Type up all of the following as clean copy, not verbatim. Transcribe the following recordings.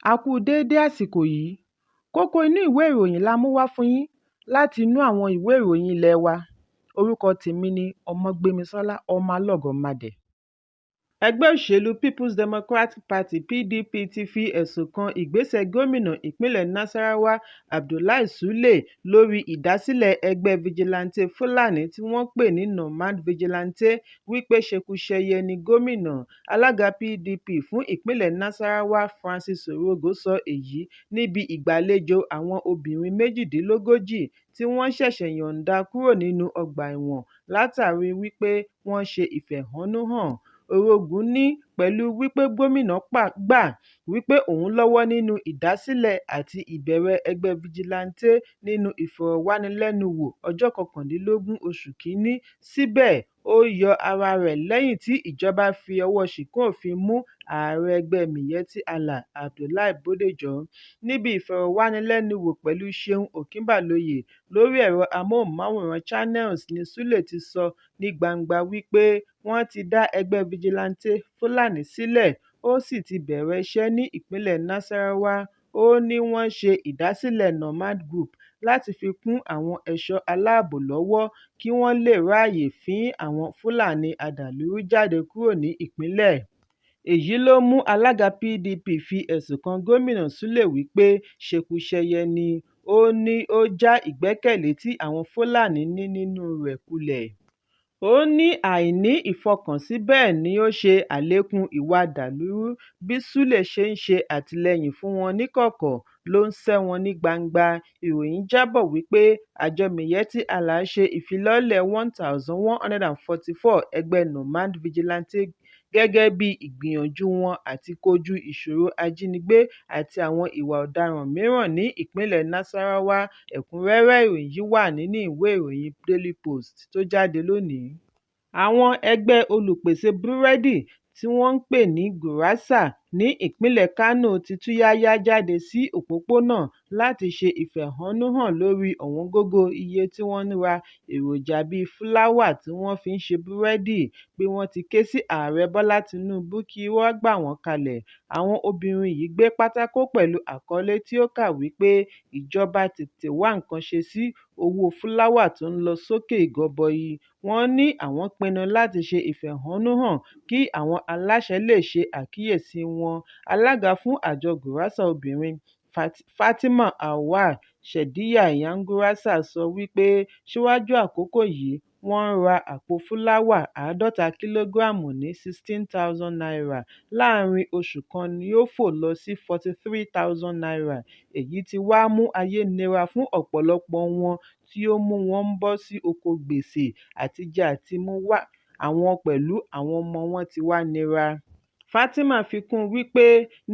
A kú déédé àsìkò yìí. Kókó inú ìwé ìròyìn la mú wá fún yín láti inú àwọn ìwé ìròyìn ilé wa. Orúkọ tèmi ni Ọmọgbémisọ́lá ọmọ Alọ́gọ̀madẹ̀. Ẹgbẹ́ òṣèlú People's Democratic Party (PDP) ti fi ẹ̀sùn kan ìgbésẹ̀ gómìnà ìpínlẹ̀ Nasarawa Abdullahi Sule lórí ìdásílẹ̀ ẹgbẹ́ fìjìláńtè Fúlàní tí wọ́n pè ní Nomad Vigilante wípé ṣekúṣẹyẹ ni gómìnà. Alága PDP fún ìpínlẹ̀ Nasarawa Francis Orogo sọ èyí níbi ìgbàlejò àwọn obìnrin méjìdínlógójì tí wọ́n ṣẹ̀ṣẹ̀ yọ̀ǹda kúrò nínú ọgbà ẹ̀wọ̀n látàrí wípé wọ́n ṣe ìfẹ̀hónúhàn. Orogun ní pẹ̀lú wípé gómìnà gbà wípé òun lọ́wọ́ nínú ìdásílẹ̀ àti ìbẹ̀rẹ̀ ẹgbẹ́ fìjìláńtè nínú ìfọ̀rọ̀wánilẹ́nuwò ọjọ́ 21 oṣù Kínní, síbẹ̀ ó yọ ara rẹ̀ lẹ́yìn tí ìjọba fi ọwọ́ ṣìkún òfin mú ààrẹ ẹgbẹ́ Miyetti Allah Abdullahi Bódèjọ. Níbi ìfọ̀rọ̀wánilẹ́nuwò pẹ̀lú Ṣeun Òkínbàlóyè lórí ẹ̀rọ amóhùnmáwòrán Channels ni Sule ti sọ ní gbangba wípé wọ́n ti dá ẹgbẹ́ fìjìláńtè Fúlàní sílẹ̀, ó sì ti bẹ̀rẹ̀ iṣẹ́ ní ìpínlẹ̀ Nasarawa. Ó ní wọ́n ṣe ìdásílẹ̀ Nomad Group láti fi kún àwọn ẹ̀ṣọ́ aláàbò lọ́wọ́ kí wọ́n lè ráàyè fín àwọn Fúlàní adàlúrú jáde kúrò ní ìpínlẹ̀. Èyí ló mú alága PDP fi ẹ̀sùn kan gómìnà Sule wípé ṣekúṣẹyẹ ni. Ó ní ó já ìgbẹ́kẹ̀lé tí àwọn Fúlàní ní nínú rẹ̀ kulẹ̀. Ó ní àìní ìfọkànsìn bẹ́ẹ̀ ni ó ṣe àlékún ìwà dàlúrú. Bí Sule ṣe ń ṣe àtìlẹ́yìn fún wọn níkọ̀kọ̀ ló ń sẹ́ wọn ní gbangba. Ìròyìn jábọ̀ wípé àjọ Miyetti Allah ṣe ìfilọ́lẹ̀ 1144 ẹgbẹ́ Nomad Vigilante gẹ́gẹ́ bí ìgbìyànjú wọn àti kojú ìṣòro ajínigbé àti àwọn ìwà ọ̀daràn mìíràn ní ìpínlẹ̀ Nasarawa. Ẹ̀kúnrẹ́rẹ́ ìròyìn yìí wà nínú ìwé ìròyìn Daily Post tó jáde lónìí. Àwọn ẹgbẹ́ olùpèsè búrẹ́dì tí wọ́n ń pè ní Gurasa ní ìpínlẹ̀ Kano ti túyáyá jáde sí òpópónà láti ṣe ìfẹ̀hónúhàn lórí ọ̀wọ́ngógó iye tí wọ́n ń ra èròjà bíi fúláwà tí wọ́n fi ń ṣe búrẹ́dì, bí wọ́n ti ké sí Ààrẹ Bọ́lá Tinubu kí wọ́n gbà wọ́n kalẹ̀. Àwọn obìnrin yìí gbé pátákó pẹ̀lú àkọlé tí ó kà wípé ìjọba tètè wá nǹkan ṣe sí owó fúláwà tó ń lọ sókè gọbọi. Wọ́n ní àwọn pinnu láti ṣe ìfẹ̀hónúhàn kí àwọn aláṣẹ lè ṣe àkíyèsí wọn. Alága fún àjọ Gurasa obìnrin Fatima Awal Shediya Yangurasa sọ wípé síwájú àkókò yìí wọ́n ń ra àpò fúláwà 50 kìlógíráàmù ní ₦16,000. Láàárín oṣù kan ni ó fò lọ sí ₦43,000. Èyí ti wá mú ayé nira fún ọ̀pọ̀lọpọ̀ wọn tí ó mú wọn bọ́ sí oko gbèsè, àtijẹ àtimú àwọn pẹ̀lú àwọn ọmọ wọn ti wá nira. Fatima fi kún un wípé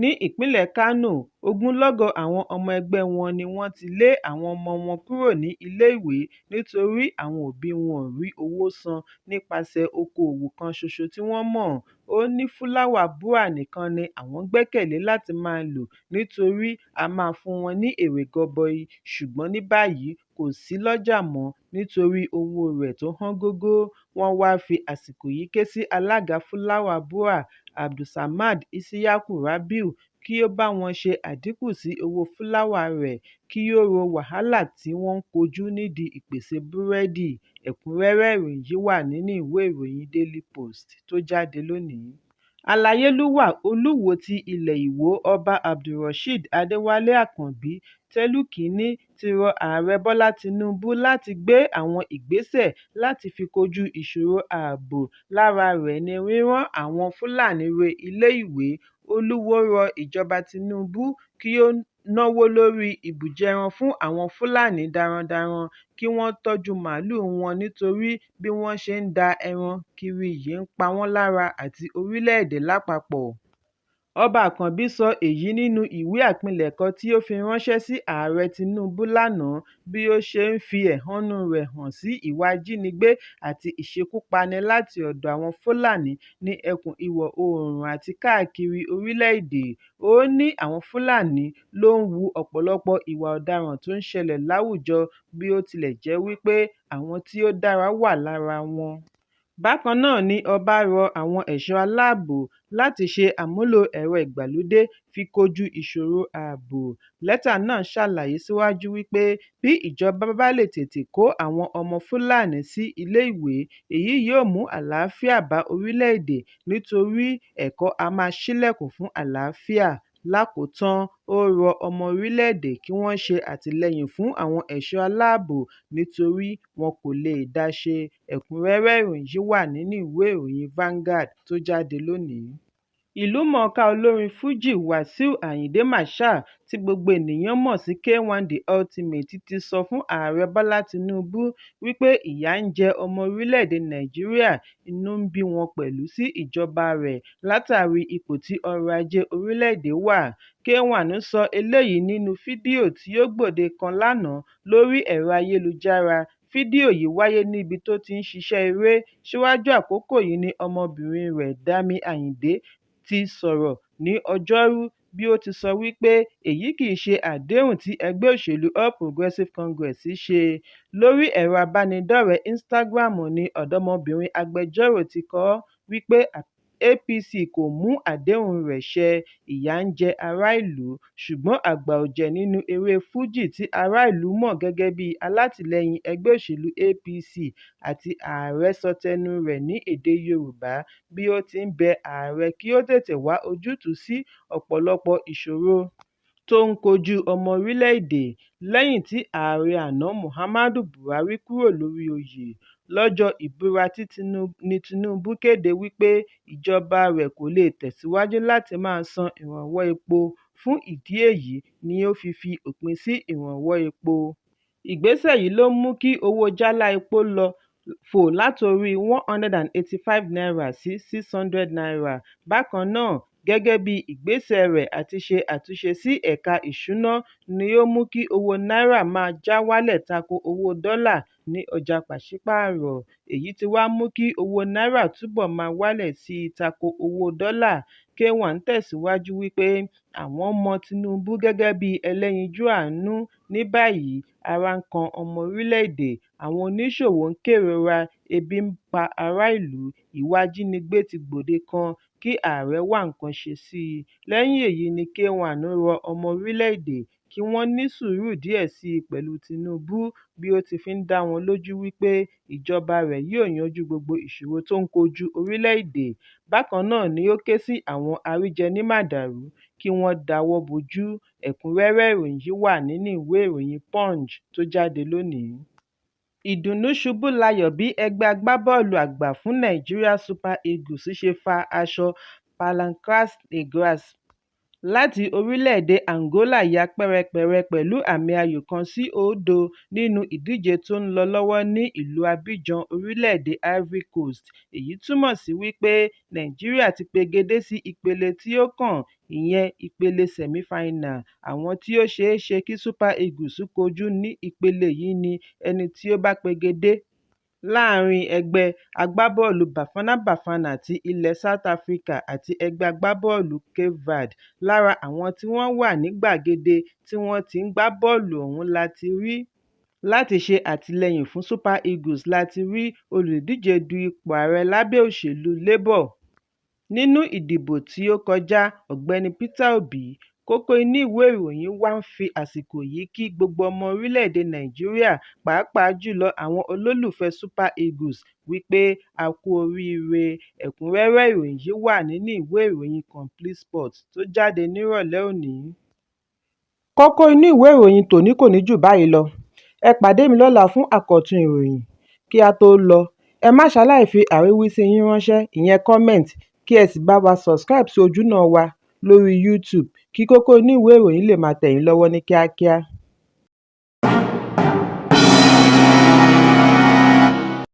ní ìpínlẹ̀ Kano, ogunlọ́gọ̀ àwọn ọmọ ẹgbẹ́ wọn ni wọ́n ti lé àwọn ọmọ wọn kúrò ní ilé-ìwé nítorí àwọn òbí wọn ò rí owó san nípasẹ̀ okòòwò kan ṣoṣo tí wọ́n mọ̀. Ó ní fúláwà bua nìkan ni àwọn gbẹ́kẹ̀lé láti máa lò nítorí a máa fún wọn ní èrè gọbọi, ṣùgbọ́n ní báyìí kò sí lọ́jà mọ́ nítorí owó rẹ̀ tó hán gógó. Wọ́n wá fi àsìkò yìí ké sí alága fúláwà bua Abdulsamad Isiyaku Rabiu kí ó bá wọn ṣe àdínkù sí owó fúláwà rẹ̀ kí ó ro wàhálà tí wọ́n ń kojú nídìí ìpèsè búrẹ́dì. Ẹ̀kúnrẹ́rẹ́ ìròyìn yìí wà nínú ìwé ìròyìn Daily Post tó jáde lónìí. Aláyélúwà Olúwo ti ilẹ̀ Ìwó Ọba Abdulrasheed Adéwálé Àkànbí Tẹ́lúkìnní ti rọ Ààrẹ Bọ́lá Tinubu láti gbé àwọn ìgbésẹ̀ láti fi kojú ìṣòro ààbò. Lára rẹ̀ ni rírán àwọn Fúlàní re ilé-ìwé. Olúwo rọ ìjọba Tinubu kí ó náwó lórí ibùjẹran fún àwọn Fúlàní darandaran kí wọ́n tọ́jú màálùú wọn nítorí bí wọ́n ṣe ń da ẹran kiri yìí ń pa wọ́n lára àti orílẹ̀-èdè lápapọ̀. Ọba Àkànbí sọ èyí nínú ìwé àpilẹ̀kọ tí ó fi ránṣẹ́ sí Ààrẹ Tinubu lánàá bí ó ṣe ń fi ẹ̀hónú rẹ̀ hàn sí ìwà ìjínigbé àti ìṣekúpani láti ọ̀dọ̀ àwọn Fúlàní ní ẹkùn ìwọ̀-oòrùn àti káàkiri orílẹ̀-èdè. Ó ní àwọn Fúlàní ló ń hu ọ̀pọ̀lọpọ̀ ìwà ọ̀daràn tó ń ṣẹlẹ̀ láwùjọ bí ó tilẹ̀ jẹ́ wípé àwọn tí ó dára wà lára wọn. Bákan náà ni ọba rọ àwọn ẹ̀ṣọ́ aláàbò láti ṣe àmúlò ẹ̀rọ ìgbàlódé fi kojú ìṣòro ààbò. Lẹ́tà náà ṣàlàyé síwájú wípé bí ìjọba bá lè tètè kó àwọn ọmọ Fúlàní sí ilé-ìwé, èyí yóò mú àlàáfíà bá orílẹ̀-èdè nítorí ẹ̀kọ́ á máa ṣílẹ̀kùn fún àlàáfíà. Lákòótán, ó rọ ọmọ orílẹ̀-èdè kí wọ́n ṣe àtìlẹ́yìn fún àwọn ẹ̀ṣọ́ aláàbò nítorí wọn kò lè dá ṣe. Ẹ̀kúnrẹ́rẹ́ ìròyìn yìí wà nínú ìwé ìròyìn Vanguard tó jáde lónìí. Ìlúmọ̀ọ́ká olórin Fújì Wàsíù Àyìndé Marshal tí gbogbo ènìyàn mọ̀ sí K1 The Ultimate ti sọ fún Ààrẹ Bọ́lá Tinubu wípé ìyà ń jẹ ọmọ orílẹ̀-èdè Nàìjíríà, inú ń bí wọn pẹ̀lú sí ìjọba rẹ̀ látàrí ipò tí ọrọ̀ ajé orílẹ̀-èdè wà. K1 sọ eléyìí nínú fídíò tí ó gbòde kan lánàá lórí ẹ̀rọ ayélujára. Fídíò yìí wáyé níbi tó ti ń ṣiṣẹ́ eré. Síwájú àkókò yìí ni ọmọbìnrin rẹ̀ Dami Àyìndé ti sọ̀rọ̀ ní Ọjọ́rú bí ó ti sọ wípé èyí kìí ṣe àdéhùn tí ẹgbẹ́ òṣèlú All Progressives Congress ṣe. Lórí ẹ̀rọ abánidọ́rẹ̀ẹ́ Instagram ni ọ̀dọ́mọbìnrin agbẹjọ́rò ti kọ wípé APC kò mú àdéhùn rẹ̀ ṣẹ, ìyà ń jẹ ará ìlú, ṣùgbọ́n àgbà ọ̀jẹ̀ nínú eré Fújì tí ará ìlú mọ̀ gẹ́gẹ́ bí alátìlẹyìn ẹgbẹ́ òṣèlú APC àti ààrẹ sọ tẹnu rẹ̀ ní èdè Yorùbá bí ó ti ń bẹ ààrẹ kí ó tètè wá ojútùú sí ọ̀pọ̀lọpọ̀ ìṣòro tó ń kojú ọmọ orílẹ̀-èdè lẹ́yìn tí ààrẹ àná Muhammadu Buhari kúrò lórí oyè. Lọ́jọ́ ìbúra ní Tinubu kéde wípé ìjọba rẹ̀ kò lè tẹ̀síwájú láti máa san ìrànwọ́ epo. Fún ìdí èyí ni ó fi òpin sí ìrànwọ́ epo. Ìgbésẹ̀ yìí ló mú kí owó jálá epo fò látorí N185 sí N600. Bákan náà, gẹ́gẹ́ bí ìgbésẹ̀ rẹ̀ àti ṣe àtúnṣe sí ẹ̀ka ìṣúná ni ó mú kí owó náírà máa já wálẹ̀ tako owó dọ́là ní ọjà pàṣípààrọ̀. Èyí ti wá mú kí owó náírà túbọ̀ máa wálẹ̀ sí i tako owó dọ́là. K1 tẹ̀síwájú wípé àwọn mọ Tinubu gẹ́gẹ́ bí ẹlẹ́yinjú àánú. Ní báyìí, ara ń kan ọmọ orílẹ̀-èdè, àwọn oníṣòwò ń kérora, ebi ń pa ará ìlú, ìwà ìjínigbé ti gbòde kan, kí ààrẹ wá nǹkan ṣe sí i. Lẹ́yìn èyí ni K1 rọ ọmọ orílẹ̀-èdè kí wọ́n ní sùúrù díẹ̀ sí i pẹ̀lú Tinubu bí ó ti fi ń dá wọn lójú wípé ìjọba rẹ̀ yóò yanjú gbogbo ìṣòro tó ń kojú orílẹ̀-èdè. Bákan náà ni ó ké sí àwọn àríjẹnímàdàrú kí wọ́n dáwọ́ bojú. Ẹ̀kúnrẹ́rẹ́ ìròyìn yìí wà nínú ìwé ìròyìn Punch tó jáde lónìí. Ìdùnnú ṣubú layọ̀ bí ẹgbẹ́ agbábọ́ọ̀lù àgbà fún Nigeria Super Eagles ṣe fa aṣọ Palancas Negras láti orílẹ̀-èdè Angola ya pẹ́rẹpẹ̀rẹ pẹ̀lú àmì ayò 1-0 nínú ìdíje tó ń lọ lọ́wọ́ ní ìlú Abidjan, orílẹ̀-èdè Ivory Coast. Èyí túmọ̀ sí wípé Nàìjíríà ti pegedé sí ìpele tí ó kàn, ìyẹn ìpele semi-final. Àwọn tí ó ṣeé ṣe kí Super Eagles kojú ní ìpele yìí ni ẹni tí ó bá pegedé láàrin ẹgbẹ́ agbábọ́ọ̀lù Bafana Bafana ti ilẹ̀ South Africa àti ẹgbẹ́ agbábọ́ọ̀lù Cape Verde. Lára àwọn tí wọ́n wà ní gbàgede tí wọ́n ti ń gbá bọ́ọ̀lù ọ̀hún láti ṣe àtìlẹ́yìn fún Super Eagles láti rí olùdíje du ipò ààrẹ lábẹ́ òṣèlú Labour nínú ìdìbò tí ó kọjá, Ọ̀gbẹ́ni Peter Obi. Kókó inú ìwé ìròyìn wá ń fi àsìkò yìí kí gbogbo ọmọ orílẹ̀-èdè Nàìjíríà pàápàá jùlọ àwọn olólùfẹ́ Super Eagles wípé a kú oríire. Ẹ̀kúnrẹ́rẹ́ ìròyìn yìí wà nínú ìwé ìròyìn Complete Sports tó jáde nírọ̀lẹ́ òní. Kókó inú ìwé ìròyìn tòní kò ní jù báyìí lọ. Ẹ pàdé mi lọ́la fún àkọ́tún ìròyìn. Kí a tó lọ, ẹ má ṣaláì fi àríwísí yín ránṣẹ́, ìyẹn comment, kí ẹ sì bá wa subscribe sí ojúnà wa lórí YouTube kí Kókó inú ìwé ìròyìn lè máa tẹ̀ yín lọ́wọ́ ní kíákíá.